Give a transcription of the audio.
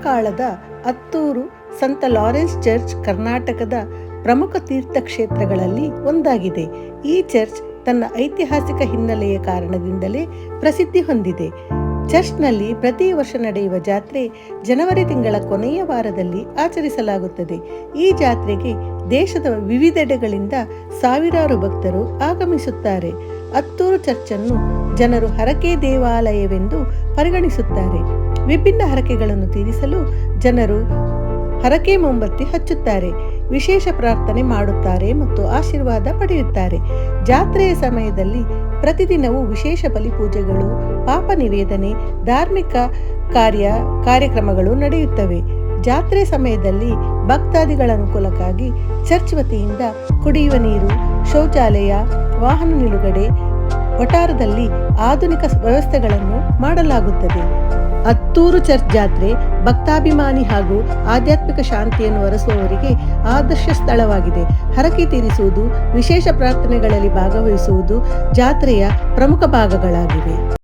ಕಾಲದ ಅತ್ತೂರು ಸಂತ Lawrence church ಕರ್ನಾಟಕದ ಪ್ರಮುಖ ತೀರ್ಥಕ್ಷೇತ್ರಗಳಲ್ಲಿ ಒಂದಾಗಿದೆ. ಈ ಚರ್ಚ್ ತನ್ನ ಐತಿಹಾಸಿಕ ಹಿನ್ನೆಲೆಯ ಕಾರಣದಿಂದಲೇ ಪ್ರಸಿದ್ಧಿ ಹೊಂದಿದೆ. ಚರ್ಚ್ನಲ್ಲಿ ಪ್ರತಿ ವರ್ಷ ನಡೆಯುವ ಜಾತ್ರೆ ಜನವರಿ ತಿಂಗಳ ಕೊನೆಯ ವಾರದಲ್ಲಿ ಆಚರಿಸಲಾಗುತ್ತದೆ. ಈ ಜಾತ್ರೆಗೆ ದೇಶದ ವಿವಿಧೆಡೆಗಳಿಂದ ಸಾವಿರಾರು ಭಕ್ತರು ಆಗಮಿಸುತ್ತಾರೆ. ಅತ್ತೂರು ಚರ್ಚನ್ನು ಜನರು ಹರಕೆ ದೇವಾಲಯವೆಂದು ಪರಿಗಣಿಸುತ್ತಾರೆ. ವಿಭಿನ್ನ ಹರಕೆಗಳನ್ನು ತೀರಿಸಲು ಜನರು ಹರಕೆ ಮೊಂಬತ್ತಿ ಹಚ್ಚುತ್ತಾರೆ, ವಿಶೇಷ ಪ್ರಾರ್ಥನೆ ಮಾಡುತ್ತಾರೆ ಮತ್ತು ಆಶೀರ್ವಾದ ಪಡೆಯುತ್ತಾರೆ. ಜಾತ್ರೆಯ ಸಮಯದಲ್ಲಿ ಪ್ರತಿದಿನವೂ ವಿಶೇಷ ಬಲಿಪೂಜೆಗಳು, ಪಾಪ ನಿವೇದನೆ, ಧಾರ್ಮಿಕ ಕಾರ್ಯಕ್ರಮಗಳು ನಡೆಯುತ್ತವೆ. ಜಾತ್ರೆ ಸಮಯದಲ್ಲಿ ಭಕ್ತಾದಿಗಳ ಅನುಕೂಲಕ್ಕಾಗಿ ಚರ್ಚ್ ವತಿಯಿಂದ ಕುಡಿಯುವ ನೀರು, ಶೌಚಾಲಯ, ವಾಹನ ನಿಲುಗಡೆ, ವಠಾರದಲ್ಲಿ ಆಧುನಿಕ ವ್ಯವಸ್ಥೆಗಳನ್ನು ಮಾಡಲಾಗುತ್ತದೆ. ಅತ್ತೂರು ಚರ್ಚ್ ಜಾತ್ರೆ ಭಕ್ತಾಭಿಮಾನಿ ಹಾಗೂ ಆಧ್ಯಾತ್ಮಿಕ ಶಾಂತಿಯನ್ನು ಹರಸುವವರಿಗೆ ಆದರ್ಶ ಸ್ಥಳವಾಗಿದೆ. ಹರಕೆ ತೀರಿಸುವುದು, ವಿಶೇಷ ಪ್ರಾರ್ಥನೆಗಳಲ್ಲಿ ಭಾಗವಹಿಸುವುದು ಜಾತ್ರೆಯ ಪ್ರಮುಖ ಭಾಗಗಳಾಗಿವೆ.